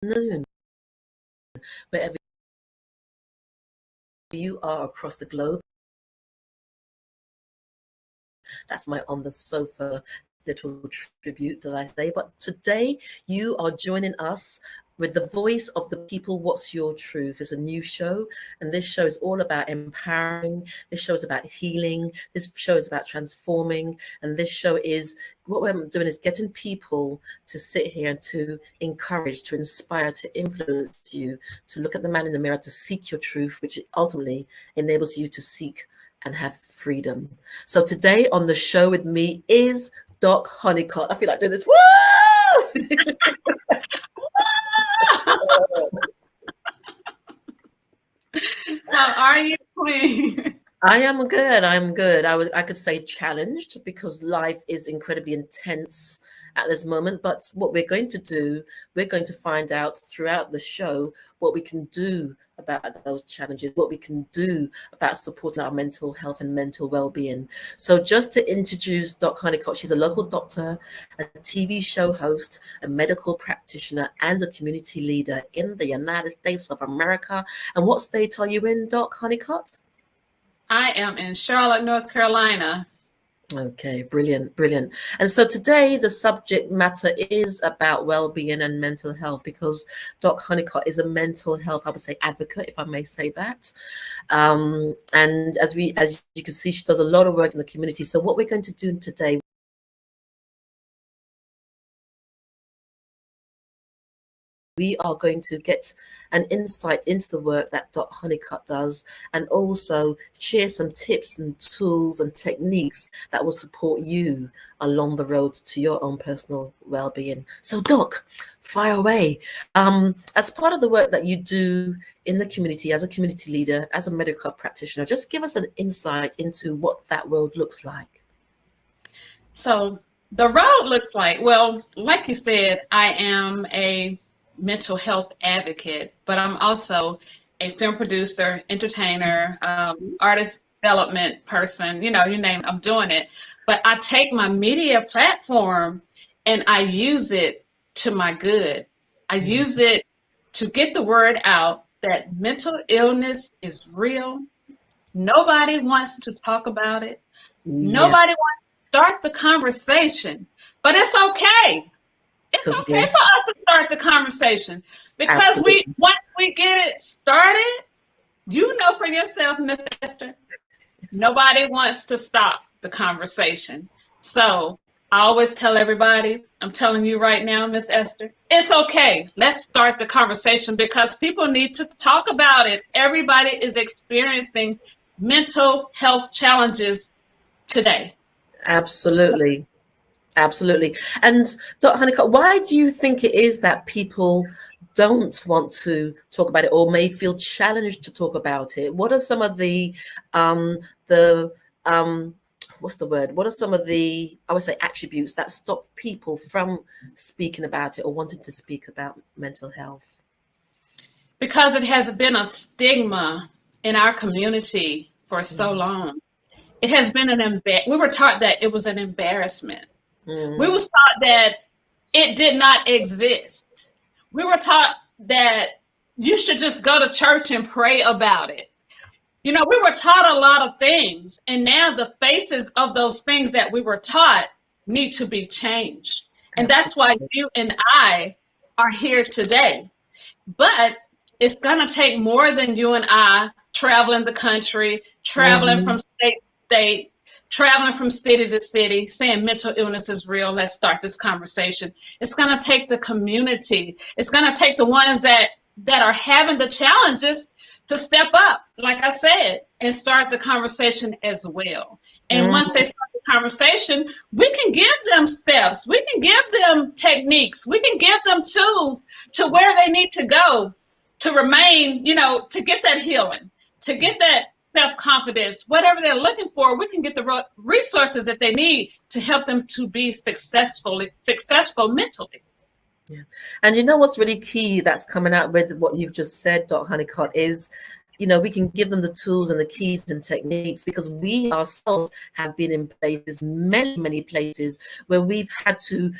afternoon, wherever you are across the globe. That's my on the sofa little tribute that I say. But today you are joining us with the voice of the people. What's your truth? It's a new show, and this show is all about empowering. This show is about healing. This show is about transforming, and this show is what we're doing is getting people to sit here and to encourage, to inspire, to influence you, to look at the man in the mirror, to seek your truth, which ultimately enables you to seek and have freedom. So today on the show with me is Doc HoneyCutt. I feel like doing this. Woo! How are you, Queen? I am good. I'm good. I could say challenged because life is incredibly intense at this moment. But what we're going to do, we're going to find out throughout the show what we can do about those challenges, what we can do about supporting our mental health and mental well-being. So just to introduce Doc HoneyCutt, she's a local doctor, a TV show host, a medical practitioner, and a community leader in the United States of America. And what state are you in, Doc HoneyCutt? I am in Charlotte, North Carolina. Okay, brilliant, brilliant. And so today the subject matter is about well-being and mental health, because Doc HoneyCutt is a mental health, I would say, advocate, if I may say that. And as you can see, she does a lot of work in the community. So what we're going to do today, we are going to get an insight into the work that Doc HoneyCutt does, and also share some tips and tools and techniques that will support you along the road to your own personal well-being. So Doc, fire away. As part of the work that you do in the community, as a community leader, as a medical practitioner, just give us an insight into what that world looks like. So the road looks like, well, like you said, I am a mental health advocate, but I'm also a film producer, entertainer, artist development person, you name it, I'm doing it. But I take my media platform and I use it to my good. I use it to get the word out that mental illness is real. Nobody wants to talk about it. Nobody wants to start the conversation, but it's okay. It's okay for us to start the conversation, because once we get it started, you know for yourself, Miss Esther, nobody wants to stop the conversation. So I always tell everybody, I'm telling you right now, Miss Esther, it's okay. Let's start the conversation, because people need to talk about it. Everybody is experiencing mental health challenges today. Absolutely. Absolutely. And Dr. HoneyCutt, why do you think it is that people don't want to talk about it, or may feel challenged to talk about it? What are some of the what's the word? What are some of the, I would say, attributes that stop people from speaking about it or wanting to speak about mental health? Because it has been a stigma in our community for so long. It has been we were taught that it was an embarrassment. We were taught that it did not exist. We were taught that you should just go to church and pray about it. We were taught a lot of things, and now the faces of those things that we were taught need to be changed. And that's why you and I are here today. But it's going to take more than you and I traveling the country, traveling from state to state, traveling from city to city, saying mental illness is real. Let's start this conversation. It's going to take the community. It's going to take the ones that are having the challenges to step up, like I said, and start the conversation as well. And once they start the conversation, we can give them steps. We can give them techniques. We can give them tools to where they need to go to remain, to get that healing, to get that self-confidence, whatever they're looking for. We can get the resources that they need to help them to be successful mentally. Yeah. And what's really key that's coming out with what you've just said, Doc HoneyCutt, is we can give them the tools and the keys and techniques, because we ourselves have been in places, many places, where we've had to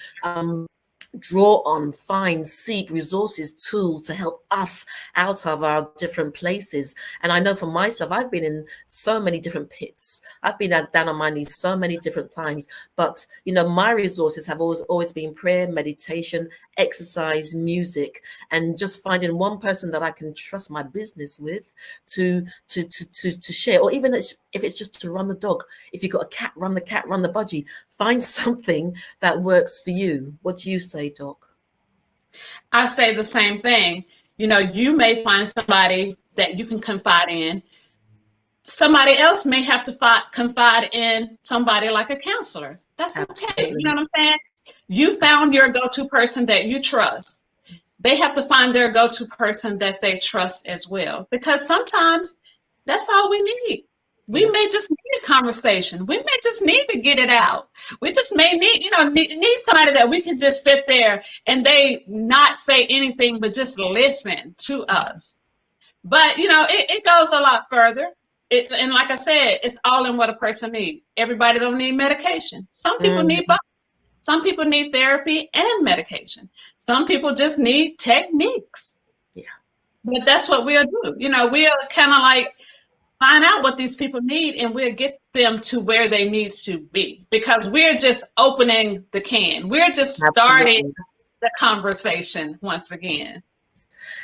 draw on, find, seek resources, tools to help us out of our different places. And I know for myself, I've been in so many different pits. I've been down on my knees so many different times. But, you know, my resources have always been prayer, meditation, exercise, music, and just finding one person that I can trust my business with to share, or even if it's just to run the dog. If you've got a cat, run the budgie. Find something that works for you. What do you say, Doc? I say the same thing. You know, you may find somebody that you can confide in. Somebody else may have to confide in somebody like a counselor. That's Absolutely. okay. You know what I'm saying? You found your go-to person that you trust. They have to find their go-to person that they trust as well, because sometimes that's all we need. We may just need a conversation. We may just need to get it out. We just may need, need somebody that we can just sit there and they not say anything, but just listen to us. But, it goes a lot further. And like I said, it's all in what a person needs. Everybody don't need medication. Some people need both. Some people need therapy and medication. Some people just need techniques. Yeah. But that's what we'll do. We'll kind of like find out what these people need, and we'll get them to where they need to be, because we're just opening the can. We're just starting the conversation once again.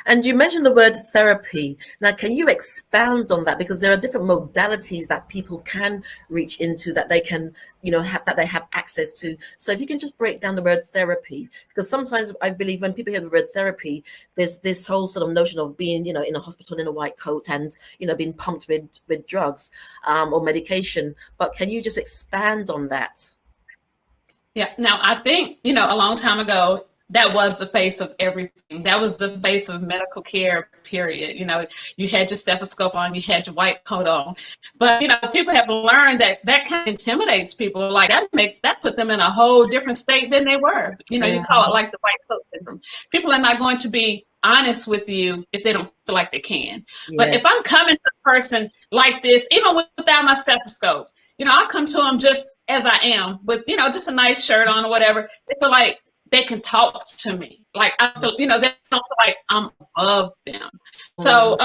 And you mentioned the word therapy. Now, can you expand on that? Because there are different modalities that people can reach into, that they can, that they have access to. So if you can just break down the word therapy, because sometimes I believe when people hear the word therapy, there's this whole sort of notion of being, in a hospital in a white coat and, being pumped with drugs or medication. But can you just expand on that? Yeah. Now, I think, a long time ago, that was the face of everything. That was the face of medical care, period. You had your stethoscope on, you had your white coat on. But, people have learned that kind of intimidates people. Like that put them in a whole different state than they were. You call it like the white coat syndrome. People are not going to be honest with you if they don't feel like they can. Yes. But if I'm coming to a person like this, even without my stethoscope, I'll come to them just as I am with, just a nice shirt on or whatever. They feel like they can talk to me. Like I feel, they don't feel like I'm above them. So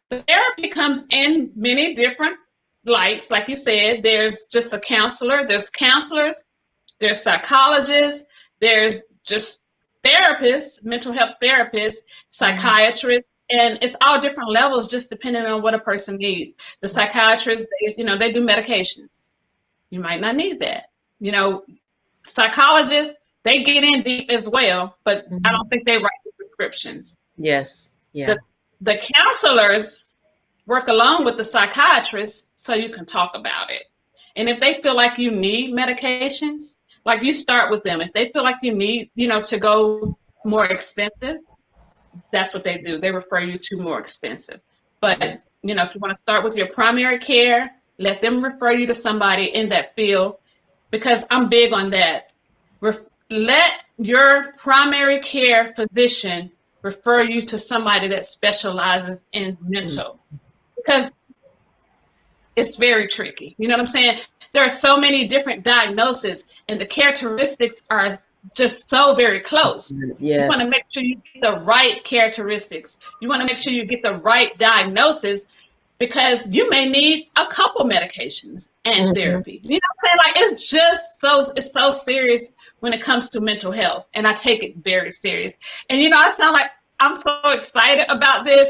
the therapy comes in many different lights. Like you said, there's just a counselor, there's counselors, there's psychologists, there's just therapists, mental health therapists, psychiatrists, and it's all different levels just depending on what a person needs. The psychiatrists, they do medications. You might not need that. Psychologists, they get in deep as well, but I don't think they write the prescriptions. Yes. Yeah. The counselors work along with the psychiatrists so you can talk about it. And if they feel like you need medications, like you start with them. If they feel like you need, to go more extensive, that's what they do. They refer you to more extensive. But, if you want to start with your primary care, let them refer you to somebody in that field, because I'm big on that. Let your primary care physician refer you to somebody that specializes in mental, because it's very tricky. You know what I'm saying? There are so many different diagnoses, and the characteristics are just so very close. Yes. You want to make sure you get the right characteristics. You want to make sure you get the right diagnosis, because you may need a couple medications and therapy. You know what I'm saying? Like it's so serious when it comes to mental health, and I take it very serious. And I sound like I'm so excited about this.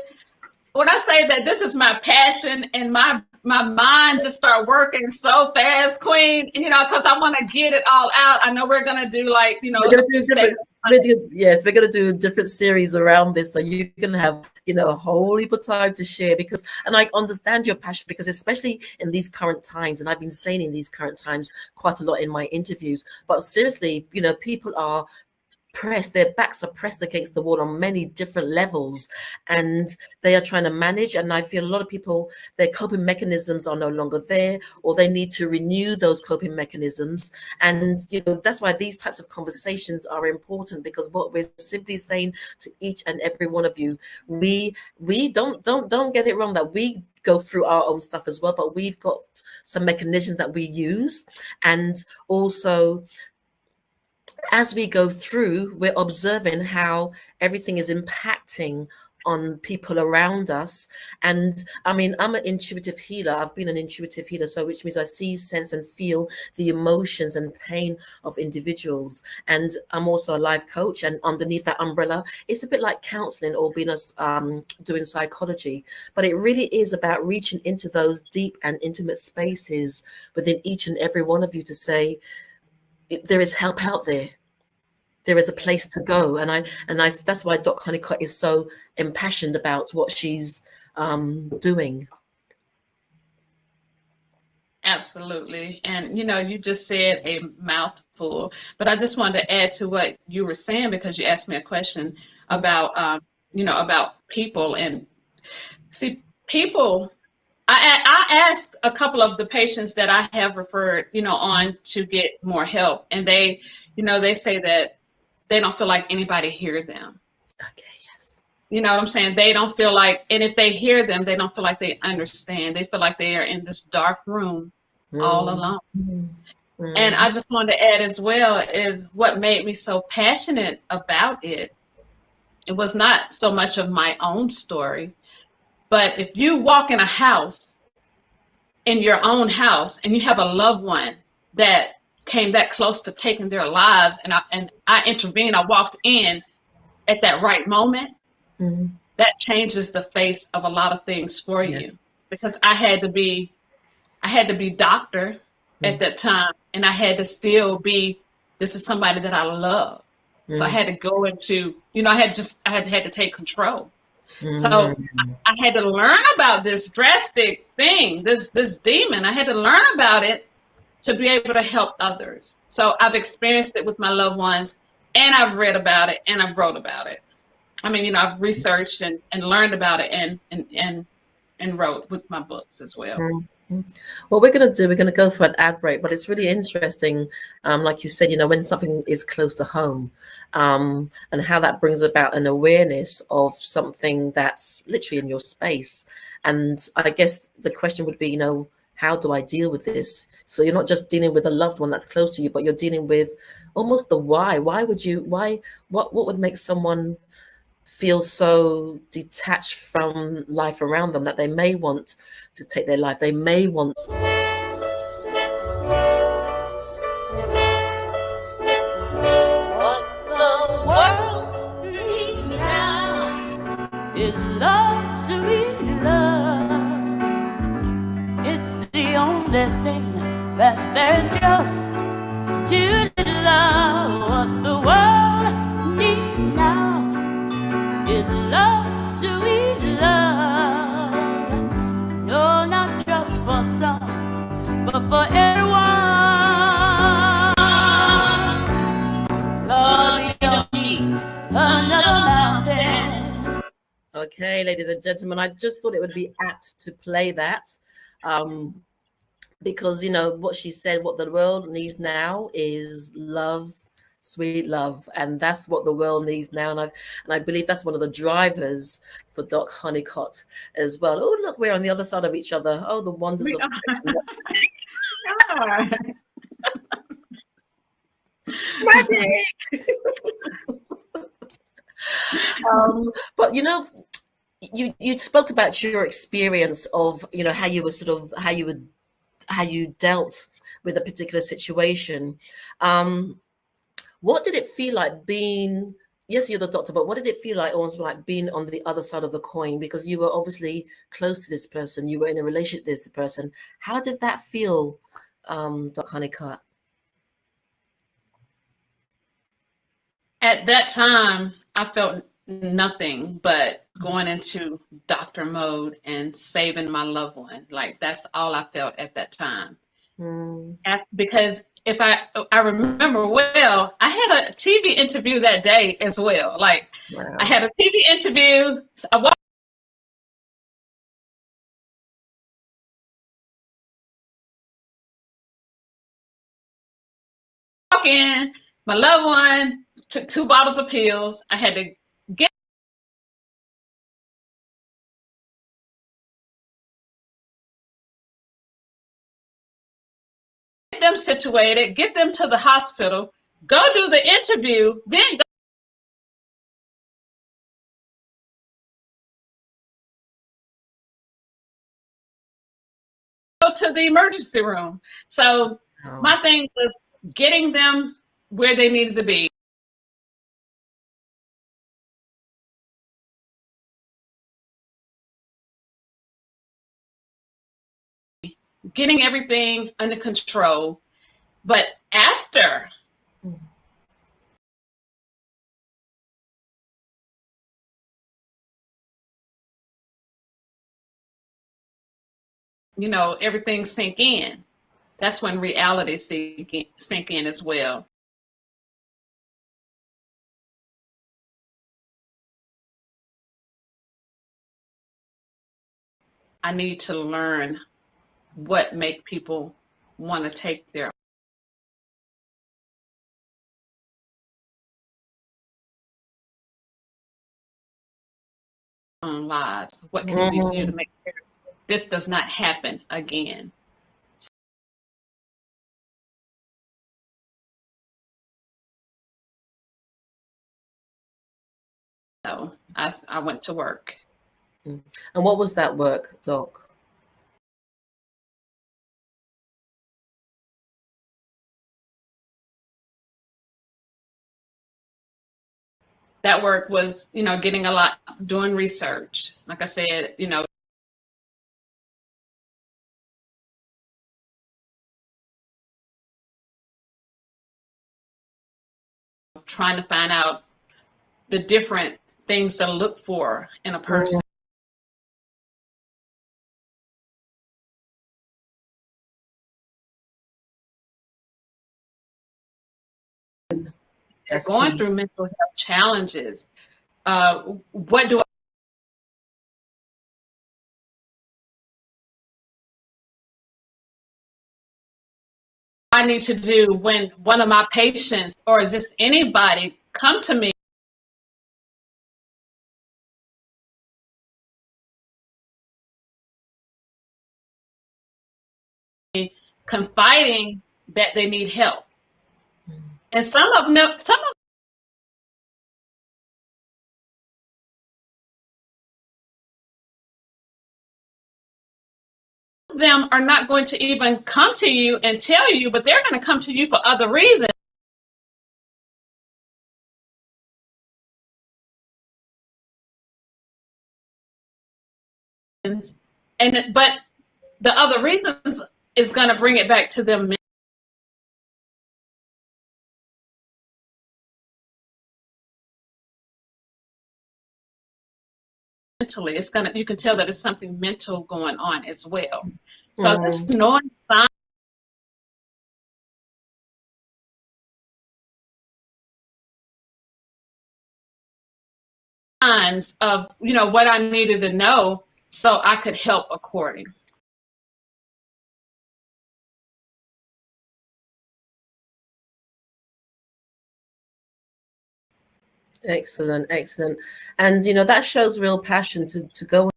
When I say that this is my passion, and my mind just start working so fast, Queen, because I want to get it all out. I know we're gonna do we're gonna do a different series around this, so you can have a whole heap of time to share, and I understand your passion, because especially in these current times, and I've been saying in these current times quite a lot in my interviews, but seriously, people are their backs are pressed against the wall on many different levels, and they are trying to manage. And I feel a lot of people, their coping mechanisms are no longer there, or they need to renew those coping mechanisms. And that's why these types of conversations are important, because what we're simply saying to each and every one of you, we don't get it wrong, that we go through our own stuff as well, but we've got some mechanisms that we use. And also, as we go through, we're observing how everything is impacting on people around us. And I mean, I'm an intuitive healer. I've been an intuitive healer, so which means I see, sense, and feel the emotions and pain of individuals. And I'm also a life coach. And underneath that umbrella, it's a bit like counseling or being doing psychology. But it really is about reaching into those deep and intimate spaces within each and every one of you to say, there is help out there. There is a place to go, and I that's why Doc HoneyCutt is so impassioned about what she's doing. Absolutely. And you just said a mouthful, but I just wanted to add to what you were saying, because you asked me a question about about people. And see, people, I asked a couple of the patients that I have referred on to get more help, and they say that they don't feel like anybody hear them. Okay, yes. You know what I'm saying? They don't feel like, and if they hear them, they don't feel like they understand. They feel like they are in this dark room all alone. And I just wanted to add as well, is what made me so passionate about it. It was not so much of my own story, but if you walk in a house, in your own house, and you have a loved one that came that close to taking their lives, and I intervened, I walked in at that right moment, that changes the face of a lot of things for you. Because I had to be doctor at that time, and I had to still be, this is somebody that I love. So I had to go into, I had to take control. So I had to learn about this drastic thing, this demon. I had to learn about it to be able to help others. So I've experienced it with my loved ones, and I've read about it, and I've wrote about it. I mean, I've researched and learned about it, and wrote with my books as well. What we're going to go for an ad break, but it's really interesting, like you said, when something is close to home, and how that brings about an awareness of something that's literally in your space. And I guess the question would be, how do I deal with this? So you're not just dealing with a loved one that's close to you, but you're dealing with almost the why. What would make someone feel so detached from life around them that they may want to take their life? They may want. What the world needs now is love, sweet love. It's the only thing that there's just too little of. What the world needs now is love, sweet love. No, not just for some, but for everyone. Lord, you don't need another mountain. Okay, ladies and gentlemen, I just thought it would be apt to play that. Because what she said, what the world needs now is love, sweet love, and that's what the world needs now. And I believe that's one of the drivers for Doc HoneyCutt as well. Oh, look, we're on the other side of each other. Oh, the wonders of magic. But you spoke about your experience of how you were how you dealt with a particular situation. What did it feel like being, yes, you're the doctor, but what did it feel like almost like being on the other side of the coin? Because you were obviously close to this person, you were in a relationship with this person. How did that feel, Doc HoneyCutt? At that time, I felt nothing but going into doctor mode and saving my loved one. Like, that's all I felt at that time. Because if I remember well, I had a TV interview that day as well. Like, wow. I had a TV interview. I walk in, my loved one took 2 bottles of pills. I had to get them situated, get them to the hospital, go do the interview, then go to the emergency room. So my thing was getting them where they needed to be. Getting everything under control. But after, you know, everything sink in, that's when reality sink in as well. I need to learn what make people want to take their own lives. What can we do to make sure this does not happen again? So I went to work. And what was that work, Doc? That work was, you know, getting a lot, doing research. Like I said, you know, trying to find out the different things to look for in a person. That's going key. Through mental health challenges. What do I need to do when one of my patients or just anybody come to me confiding that they need help? And some of them are not going to even come to you and tell you, but they're going to come to you for other reasons. But the other reasons is going to bring it back to them. Mentally, it's gonna, you can tell that it's something mental going on as well. So just knowing signs of, you know, what I needed to know so I could help according. Excellent, excellent. And, you know, that shows real passion to go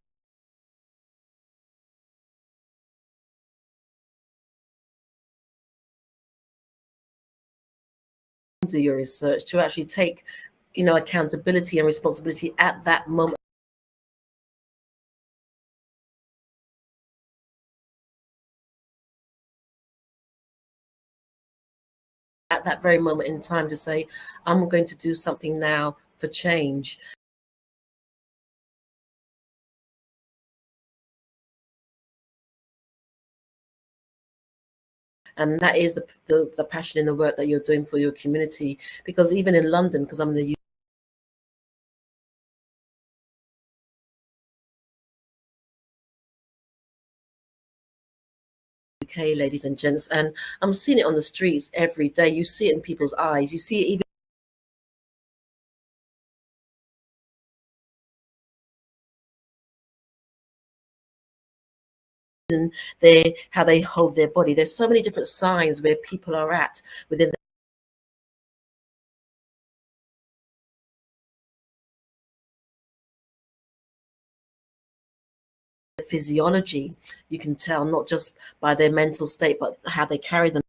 and do your research, to actually take, you know, accountability and responsibility at that moment. At that very moment in time, to say, I'm going to do something now for change. And that is the passion in the work that you're doing for your community. Because even in London, because I'm in the UK, ladies and gents, and I'm seeing it on the streets every day. You see it in people's eyes. You see it even how they hold their body. There's so many different signs where people are at within the physiology. You can tell not just by their mental state, but how they carry them.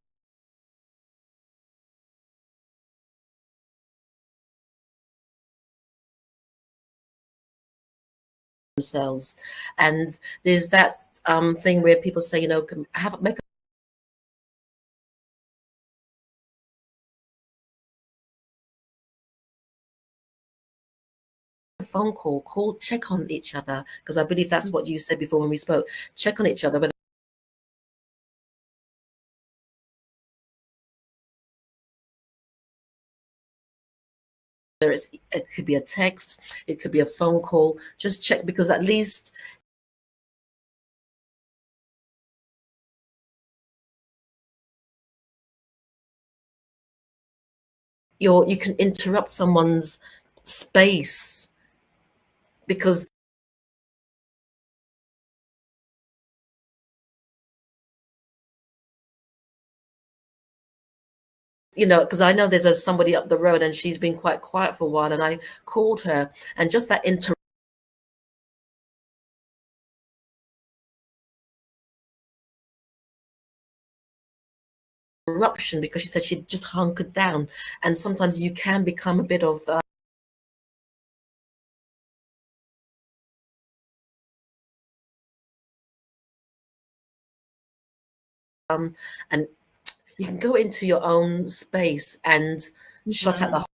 themselves. And there's that thing where people say, you know, make a phone call, check on each other, because I believe that's what you said before when we spoke. Check on each other, whether it could be a text, it could be a phone call. Just check, because at least you can interrupt someone's space, because you know, because I know there's somebody up the road and she's been quite quiet for a while, and I called her, and just that interruption, because she said she just hunkered down, and sometimes you can become a bit of and you can go into your own space and shut out the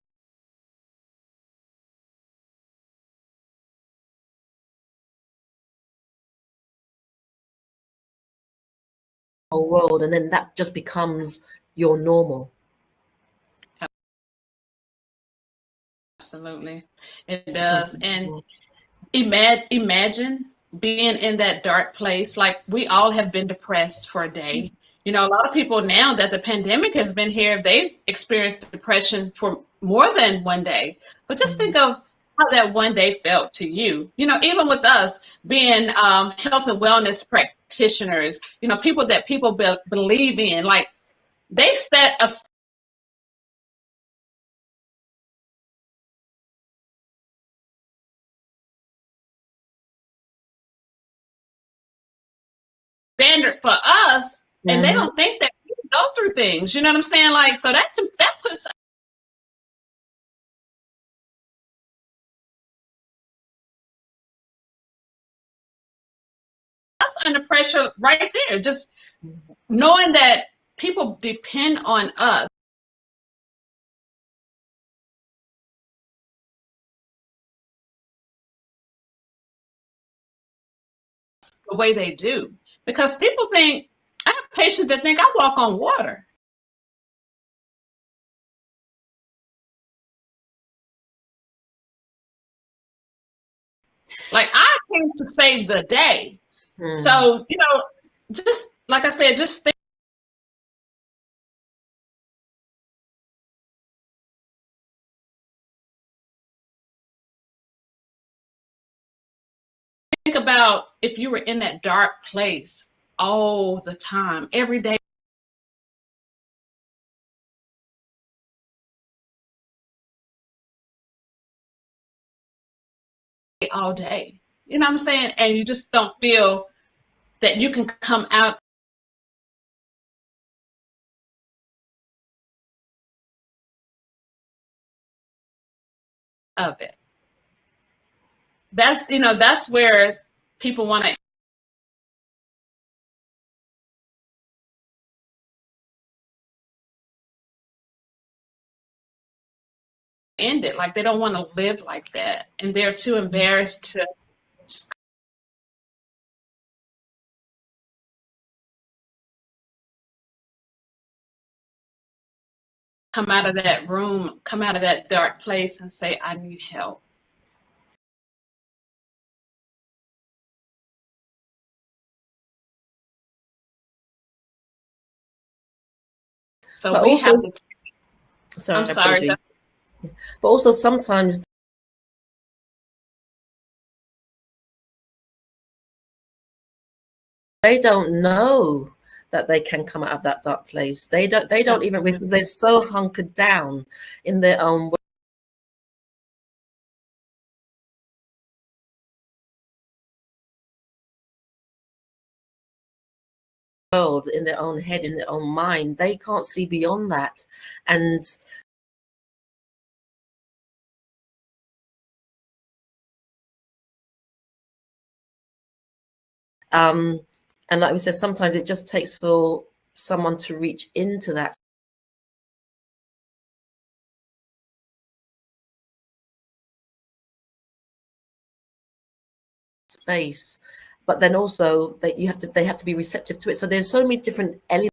whole world, and then that just becomes your normal. Absolutely, it does. And imagine being in that dark place. Like, we all have been depressed for a day. You know, a lot of people, now that the pandemic has been here, they've experienced depression for more than one day. But just think of how that one day felt to you. You know, even with us being health and wellness practitioners, you know, people that people believe in, like, they set a standard for us, and they don't think that we go through things. You know what I'm saying? Like, so that puts us under pressure right there. Just knowing that people depend on us the way they do, because people think, I have patients that think I walk on water. Like, I came to save the day. So, you know, just like I said, just think about if you were in that dark place all the time, every day, all day. You know what I'm saying? And you just don't feel that you can come out of it. That's, you know, that's where people want to end it. Like, they don't want to live like that, and they're too embarrassed to come out of that room, come out of that dark place and say, I need help. So but we also have to. Sorry, I'm sorry. But also sometimes they don't know that they can come out of that dark place. They don't even, because they're so hunkered down in their own world, in their own head, in their own mind. They can't see beyond that. And And like we said, sometimes it just takes for someone to reach into that space, but then also that they have to be receptive to it. So there's so many different elements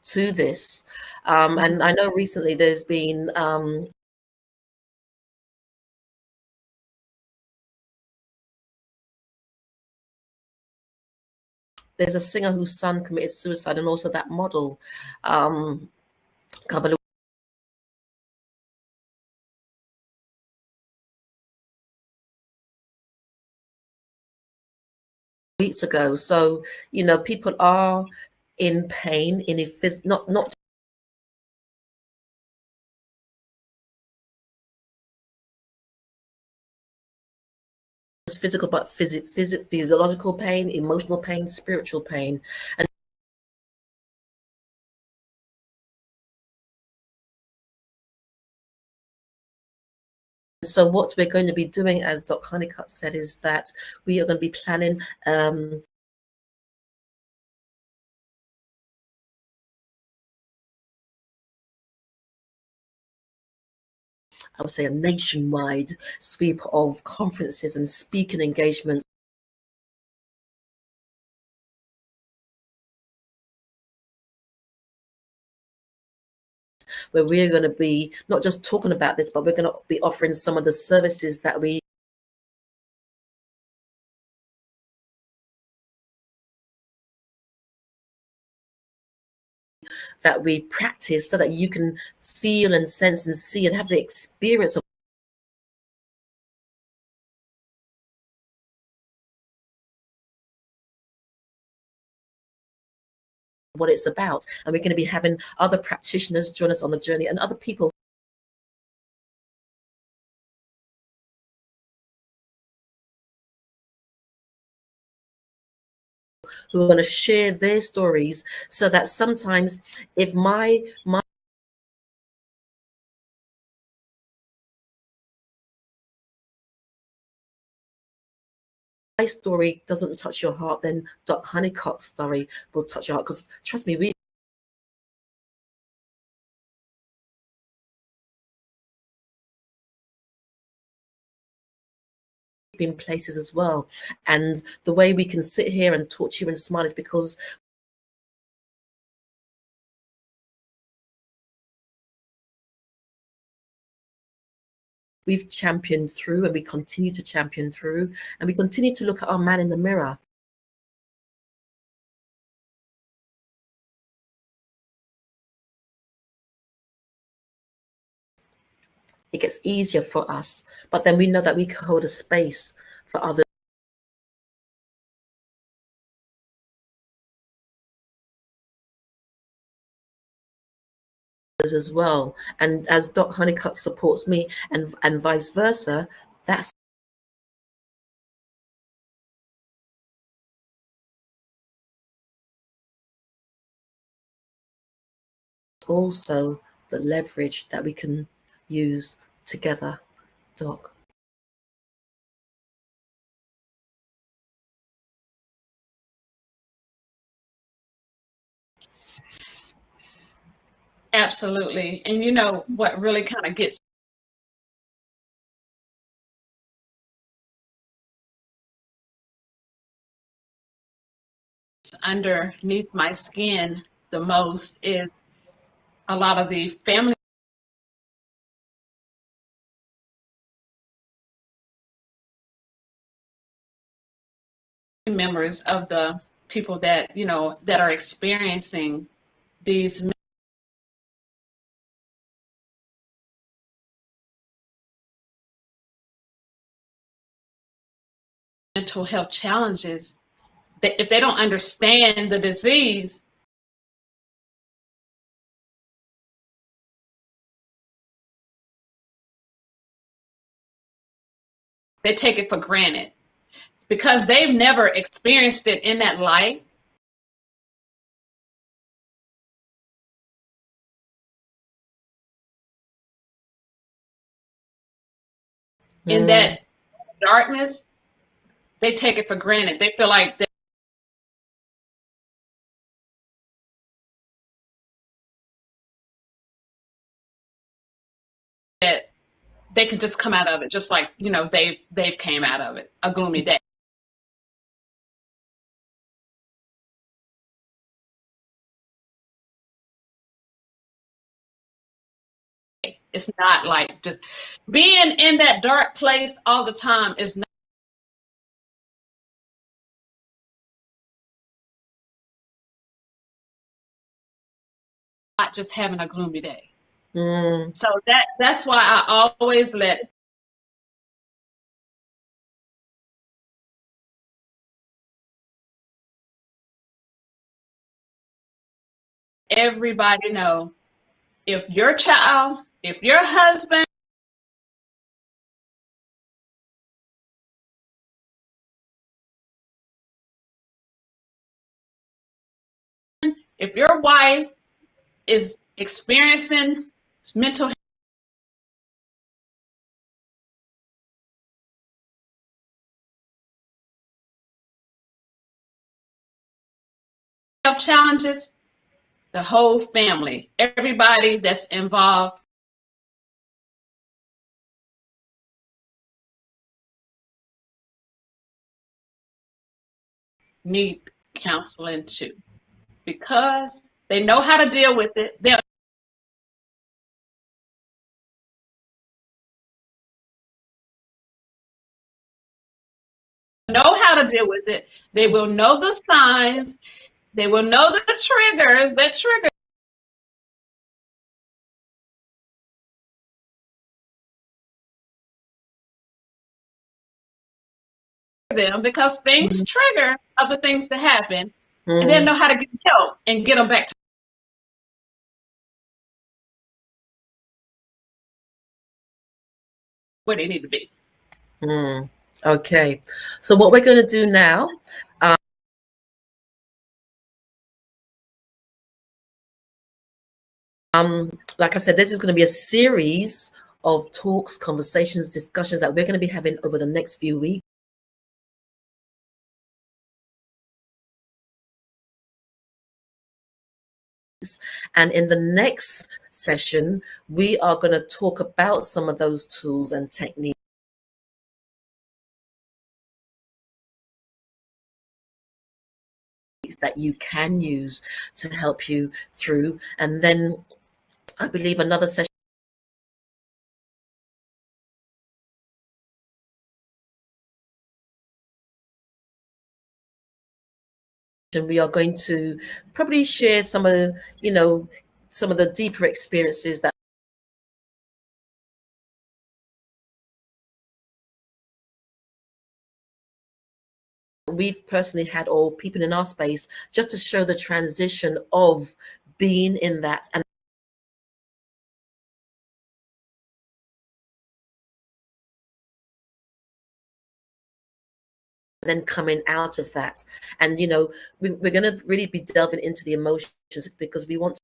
to this. And I know recently there's been there's a singer whose son committed suicide, and also that model a couple of weeks ago. So, you know, people are in pain, in a not just physical, but physiological pain, emotional pain, spiritual pain. And so what we're going to be doing, as Doc HoneyCutt said, is that we are going to be planning I would say a nationwide sweep of conferences and speaking engagements where we're going to be not just talking about this, but we're going to be offering some of the services that we practice, so that you can feel and sense and see and have the experience of what it's about. And we're going to be having other practitioners join us on the journey, and other people who are going to share their stories, so that sometimes if my story doesn't touch your heart, then Doc HoneyCutt's story will touch your heart. Because trust me, we've been places as well. And the way we can sit here and talk to you and smile is because we've championed through, and we continue to champion through, and we continue to look at our man in the mirror. It gets easier for us, but then we know that we can hold a space for others as well. And as Doc HoneyCutt supports me, and vice versa, that's also the leverage that we can use together, Doc. Absolutely. And you know what really kind of gets underneath my skin the most is a lot of the family members of the people that, you know, that are experiencing these mental health challenges, that if they don't understand the disease, they take it for granted because they've never experienced it in that light. in that darkness, they take it for granted. They feel like that they can just come out of it, just like, you know, they've came out of it, a gloomy day. It's not like just being in that dark place all the time is not just having a gloomy day. So that's why I always let everybody know, if your child, if your husband, if your wife is experiencing mental health challenges, the whole family, everybody that's involved need counseling too, because they know how to deal with it. They'll know how to deal with it. They will know the signs. They will know the triggers that trigger them, because things trigger other things to happen, and then know how to get help and get them back to where they need to be. Okay, so what we're going to do now, like I said, this is going to be a series of talks, conversations, discussions that we're going to be having over the next few weeks. And in the next session, we are going to talk about some of those tools and techniques that you can use to help you through. And then I believe another session, we are going to probably share some of the, you know, some of the deeper experiences that we've personally had, or people in our space, just to show the transition of being in that and then coming out of that. And, you know, we're going to really be delving into the emotions, because we want to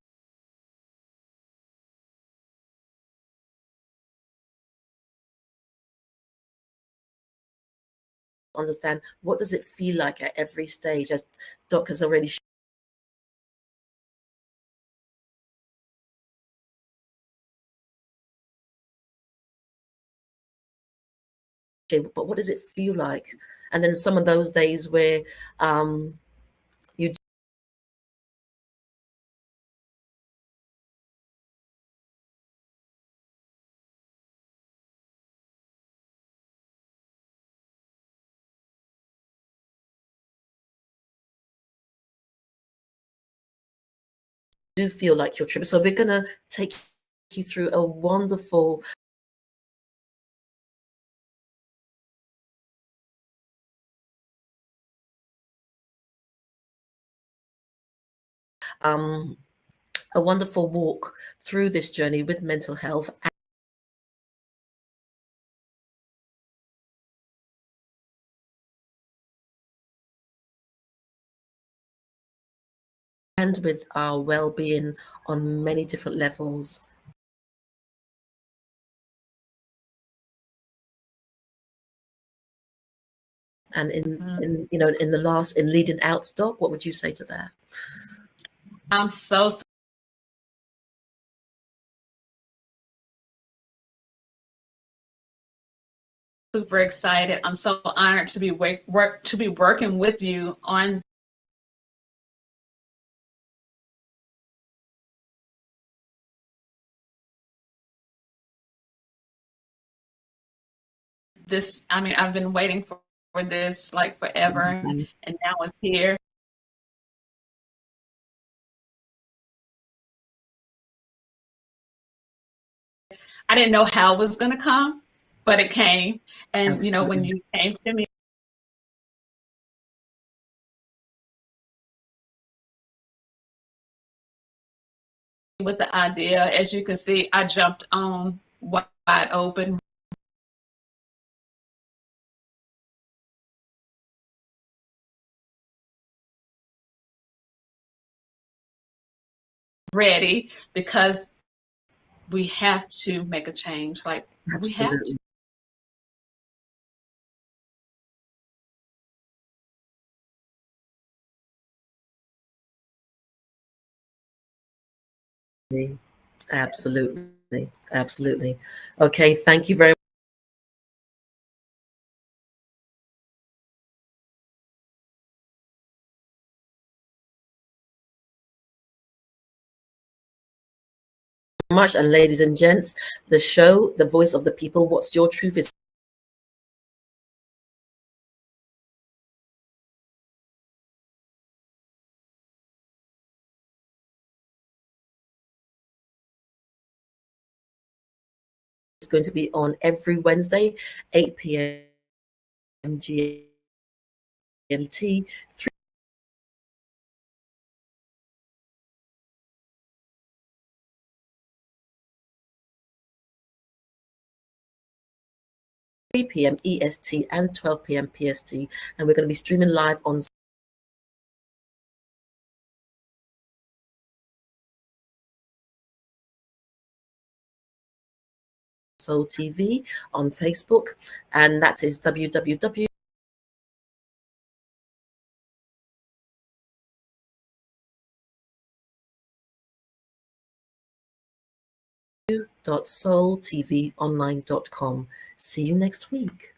understand, what does it feel like at every stage, as Doc has already shared, but what does it feel like? And then some of those days where you do feel like you're tripping. So we're going to take you through a wonderful walk through this journey with mental health and with our well-being on many different levels. And in you know, in the last, in leading out, Doc, what would you say to that? I'm so super excited. I'm so honored to be working with you on this. I mean, I've been waiting for this like forever, and now it's here. I didn't know how it was going to come, but it came. And Absolutely. you know, when you came to me with the idea, as you can see, I jumped on wide open. Ready, because we have to make a change. Like, we have to. Absolutely. Absolutely. Absolutely. Okay, thank you very much. And ladies and gents, the show, The Voice of the People, What's Your Truth, is going to be on every Wednesday, 8 p.m. GMT, 3 p.m. EST, and 12 p.m. PST. And we're going to be streaming live on Soul TV on Facebook, and that is www.soultvonline.com. See you next week.